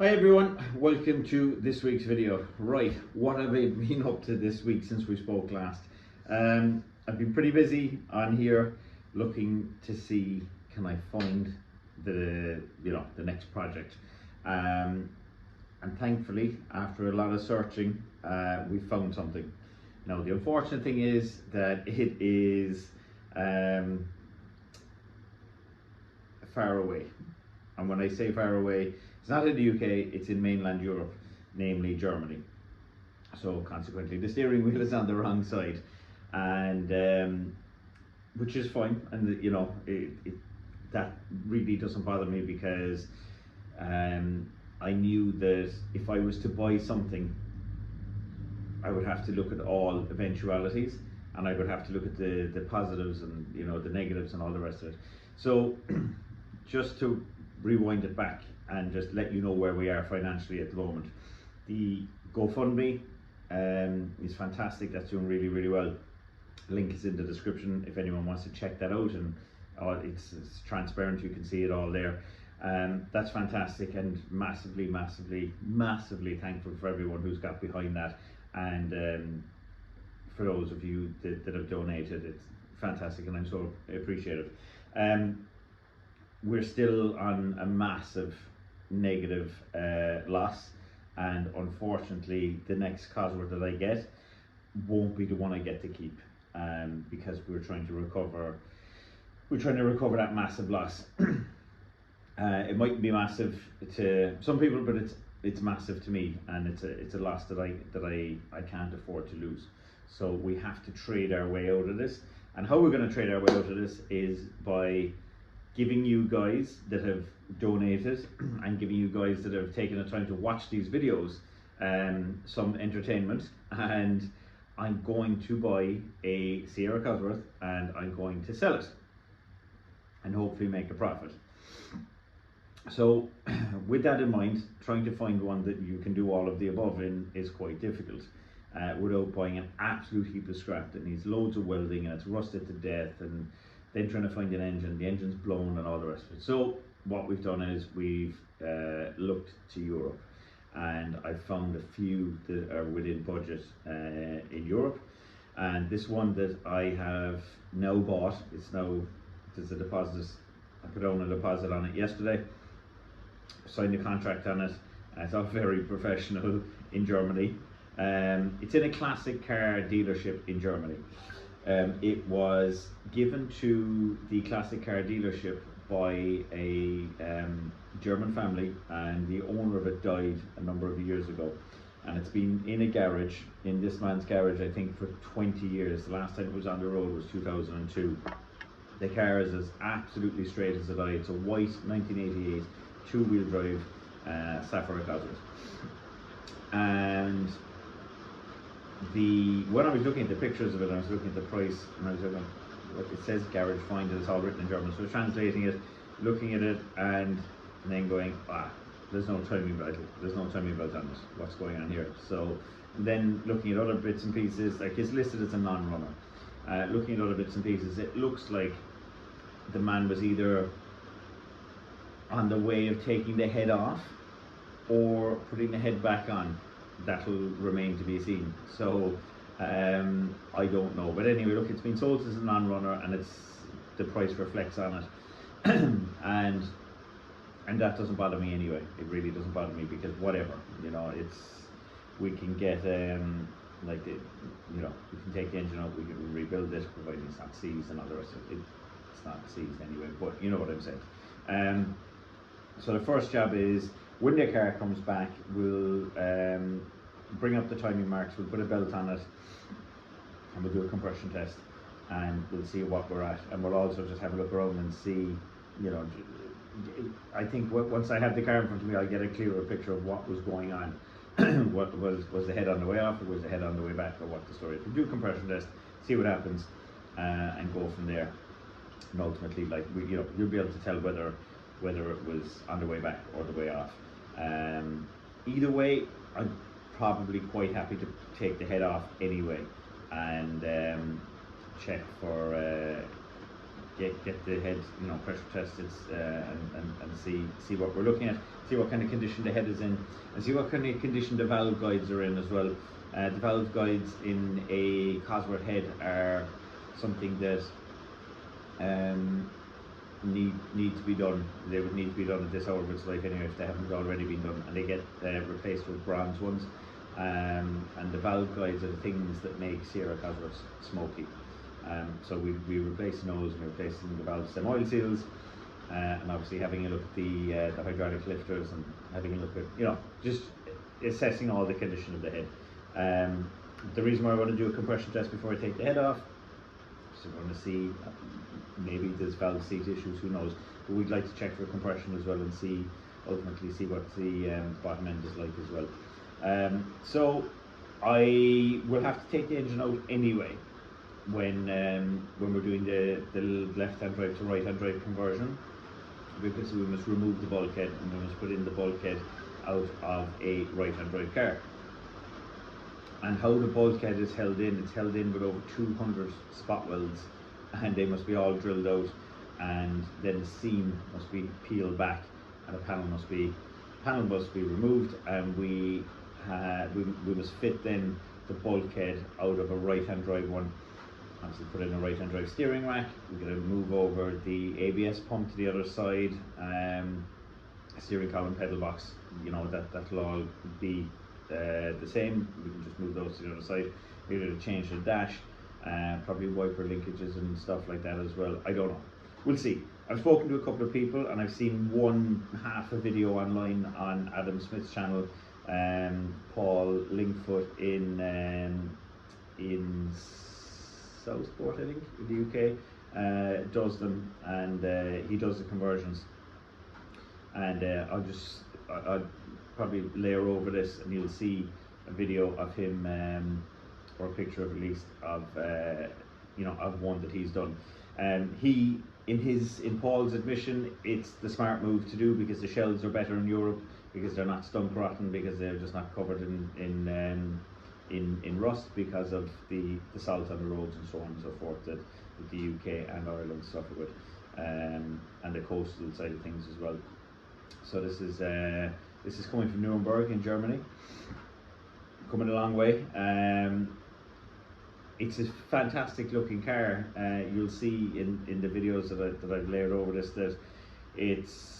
Hi everyone, welcome to this week's video. Right, what have I been up to this week since we spoke last? I've been pretty busy on here looking to see can I find the next project. And thankfully, after a lot of searching, we found something. Now the unfortunate thing is that it is far away. And when I say far away, it's not in the UK, it's in mainland Europe, namely Germany. So consequently, the steering wheel is on the wrong side, and which is fine. And that really doesn't bother me because I knew that if I was to buy something, I would have to look at all eventualities, and I would have to look at the positives and the negatives and all the rest of it. So just to rewind it back and just let you know where we are financially at the moment. The GoFundMe is fantastic. That's doing really well. Link is in the description if anyone wants to check that out, and it's transparent, you can see it all there. That's fantastic, and massively thankful for everyone who's got behind that, and for those of you that have donated, it's fantastic and I'm so appreciative. We're still on a massive negative loss, and unfortunately the next Cosworth that I get won't be the one I get to keep, because we're trying to recover that massive loss. It might be massive to some people, but it's massive to me, and it's a loss that I can't afford to lose. So we have to trade our way out of this, and how we're going to trade our way out of this is by giving you guys that have donated and giving you guys that have taken the time to watch these videos some entertainment. And I'm going to buy a Sierra Cosworth and I'm going to sell it and hopefully make a profit. So with that in mind, trying to find one that you can do all of the above in is quite difficult, without buying an absolute heap of scrap that needs loads of welding and it's rusted to death, and then trying to find an engine, the engine's blown and all the rest of it. So what we've done is we've looked to Europe, and I found a few that are within budget in Europe. And this one that I have now bought, there's a deposit. I put down a deposit on it yesterday, signed a contract on it. It's all very professional in Germany. It's in a classic car dealership in Germany. It was given to the classic car dealership by a German family, and the owner of it died a number of years ago, and it's been in a garage, in this man's garage, I think for 20 years. The last time it was on the road was 2002. The car is as absolutely straight as a die. It's a white 1988 two-wheel drive Sierra Cosworth, and when I was looking at the pictures of it, I was looking at the price, and I was looking, look, it says garage find, and it's all written in German, so translating it, looking at it, and then going, there's no timing belt on it, what's going on here? So then looking at other bits and pieces, like it's listed as a non-runner. Looking at other bits and pieces, it looks like the man was either on the way of taking the head off or putting the head back on. That'll remain to be seen. So I don't know, but anyway, look, it's been sold as a non-runner, and the price reflects on it. and that doesn't bother me anyway. It really doesn't bother me, because whatever, we can get we can take the engine out, we can rebuild it, provided it's not seized and all the rest of it. It's not seized anyway, but you know what I'm saying. So the first job is, when the car comes back, we'll bring up the timing marks, we'll put a belt on it, and we'll do a compression test, and we'll see what we're at, and we'll also just have a look around and see, I think once I have the car in front of me, I'll get a clearer picture of what was going on. What was the head on the way off, or was the head on the way back, or what the story is. We'll do a compression test, see what happens, and go from there. And ultimately, you'll be able to tell whether it was on the way back or the way off. Either way, I'm probably quite happy to take the head off anyway, and check for get the head, you know, pressure tested, and see what we're looking at, see what kind of condition the head is in, and see what kind of condition the valve guides are in as well. The valve guides in a Cosworth head are something that need to be done. They would need to be done at this hour of its life anyway if they haven't already been done, and they get replaced with bronze ones. And the valve guides are the things that make Sierra Cosworths smoky. So we replacing those, and replacing the valve stem oil seals, and obviously having a look at the hydraulic lifters, and having a look at, you know, just assessing all the condition of the head. The reason why I want to do a compression test before I take the head off, so we're going to see, maybe there's valve seat issues, who knows, but we'd like to check for compression as well, and ultimately see what the bottom end is like as well. So I will have to take the engine out anyway when we're doing the left-hand drive to right-hand drive conversion, because we must remove the bulkhead, and we must put in the bulkhead out of a right-hand drive car. And how the bulkhead is held in, it's held in with over 200 spot welds, and they must be all drilled out, and then the seam must be peeled back, and the panel must be removed, and we must fit then the bulkhead out of a right-hand drive one. Obviously put in a right-hand drive steering rack. We're going to move over the ABS pump to the other side, steering column, pedal box, you know, that'll all be the same. We can just move those to the other side. We're going to change the dash, probably wiper linkages and stuff like that as well. I don't know, we'll see. I've spoken to a couple of people, and I've seen one half a video online on Adam Smith's channel. Paul Linkfoot in Southport, I think, in the UK, does them, and he does the conversions. And I'll probably layer over this, and you'll see a video of him, or a picture of, at least, of you know, of one that he's done. He, in Paul's admission, it's the smart move to do, because the shells are better in Europe, because they're not stunk rotten, because they're just not covered in rust, because of the salt on the roads and so on and so forth that the UK and Ireland suffer with, and the coastal side of things as well. So this is coming from Nuremberg in Germany, coming a long way. It's a fantastic looking car. You'll see in the videos that I've layered over this that it's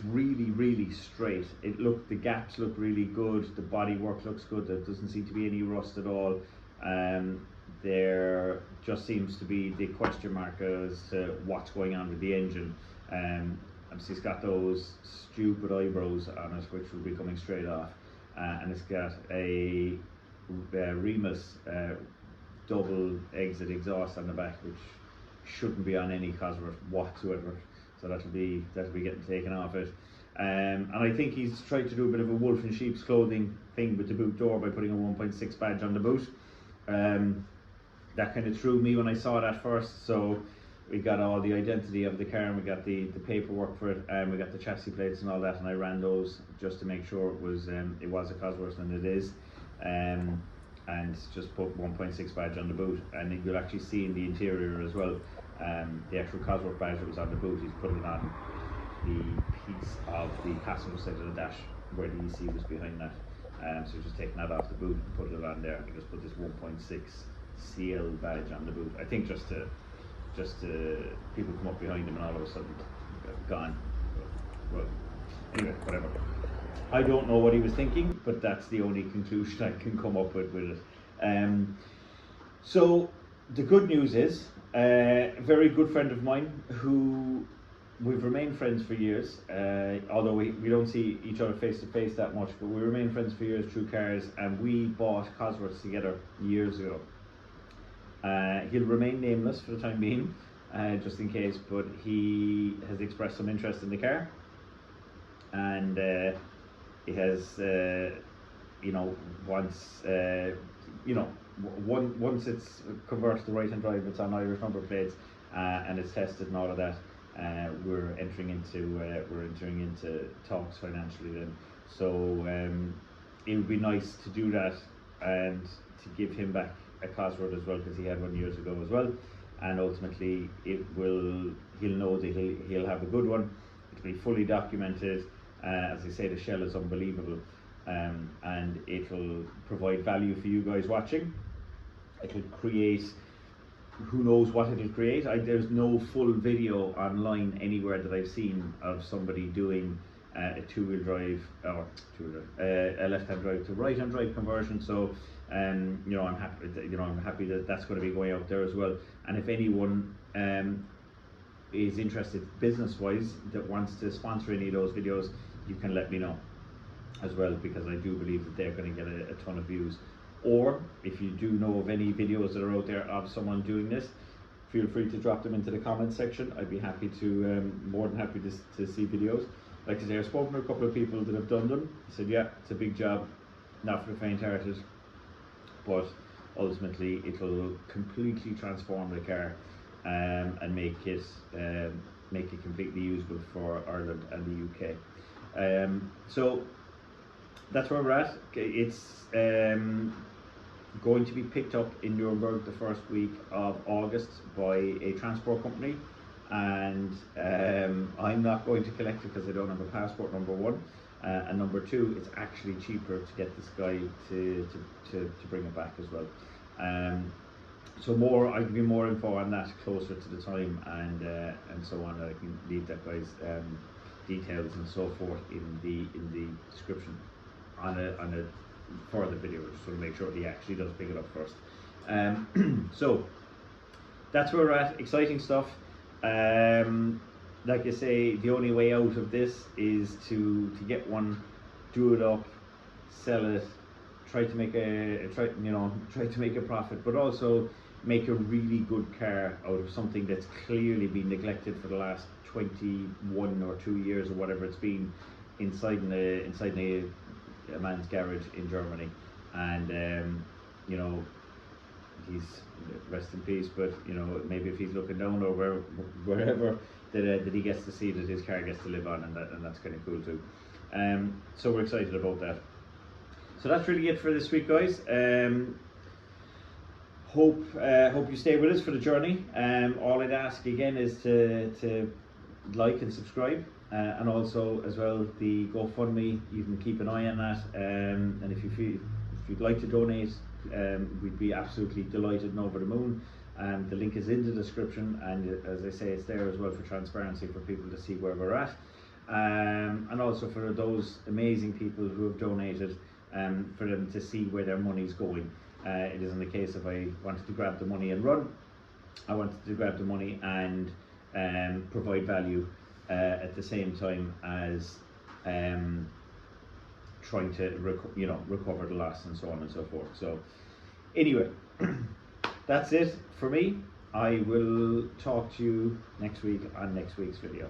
really straight. The gaps look really good. The body work looks good. There doesn't seem to be any rust at all. There just seems to be the question mark as to what's going on with the engine. Obviously, it's got those stupid eyebrows on it, which will be coming straight off, and it's got a Remus double exit exhaust on the back, which shouldn't be on any Cosworth whatsoever. So that'll be getting taken off it. And I think he's tried to do a bit of a wolf in sheep's clothing thing with the boot door by putting a 1.6 badge on the boot. That kind of threw me when I saw that first. So we got all the identity of the car, and we got the paperwork for it, and we got the chassis plates and all that, and I ran those just to make sure it was a Cosworth, and it is. And just put 1.6 badge on the boot, and you'll actually see in the interior as well, the actual Cosworth badge that was on the boot. He's put it on the piece of the passenger side of the dash where the EC was behind that. So just taking that off the boot and put it on there, and just put this 1.6 CL badge on the boot. I think just to people come up behind him and all of a sudden gone. Well, anyway, whatever. I don't know what he was thinking, but that's the only conclusion I can come up with it. So the good news is, a very good friend of mine who we've remained friends for years, although we don't see each other face to face that much, but we remain friends for years through cars, and we bought Cosworths together years ago. He'll remain nameless for the time being, just in case, but he has expressed some interest in the car, and he has, once it's converted to right-hand drive, it's on Irish number plates, and it's tested and all of that. We're entering into talks financially then. So it would be nice to do that and to give him back a Cosworth as well, because he had one years ago as well. and ultimately he'll know that he'll have a good one. It'll be fully documented. As I say, the shell is unbelievable, and it'll provide value for you guys watching. It'll create, who knows what it'll create. There's no full video online anywhere that I've seen of somebody doing a two-wheel drive, or a left-hand drive to right-hand drive conversion. So I'm happy that that's going to be going out there as well. And if anyone is interested business-wise that wants to sponsor any of those videos, you can let me know as well, because I do believe that they're going to get a ton of views. Or if you do know of any videos that are out there of someone doing this, feel free to drop them into the comments section. I'd be happy to, more than happy to see videos. Like I say, I've spoken to a couple of people that have done them. I said, yeah, it's a big job, not for the faint-hearted, but ultimately it'll completely transform the car and make it completely usable for Ireland and the UK. So that's where we're at. It's going to be picked up in Nuremberg the first week of August by a transport company, and I'm not going to collect it because I don't have a passport, number one, and number two, it's actually cheaper to get this guy to bring it back as well. So I'll give you more info on that closer to the time, and so on. I can leave that guy's details and so forth in the description on a further video, just to make sure he actually does pick it up first. So that's where we're at. Exciting stuff. Like I say, the only way out of this is to get one, do it up, sell it, try to make a profit, but also make a really good car out of something that's clearly been neglected for the last 21 or 2 years or whatever it's been inside a man's garage in Germany. And he's, rest in peace, but maybe if he's looking down or wherever that he gets to see that his car gets to live on, and that's kind of cool too. So we're excited about that. So that's really it for this week, guys. Hope you stay with us for the journey. All I'd ask again is to like and subscribe, and also as well the GoFundMe. You can keep an eye on that, and if you'd like to donate, we'd be absolutely delighted and over the moon. The link is in the description, and as I say, it's there as well for transparency, for people to see where we're at, and also for those amazing people who have donated, for them to see where their money's going. It isn't the case of I wanted to grab the money and run. I wanted to grab the money and provide value at the same time as trying to recover the loss and so on and so forth. So anyway, that's it for me. I will talk to you next week on next week's video.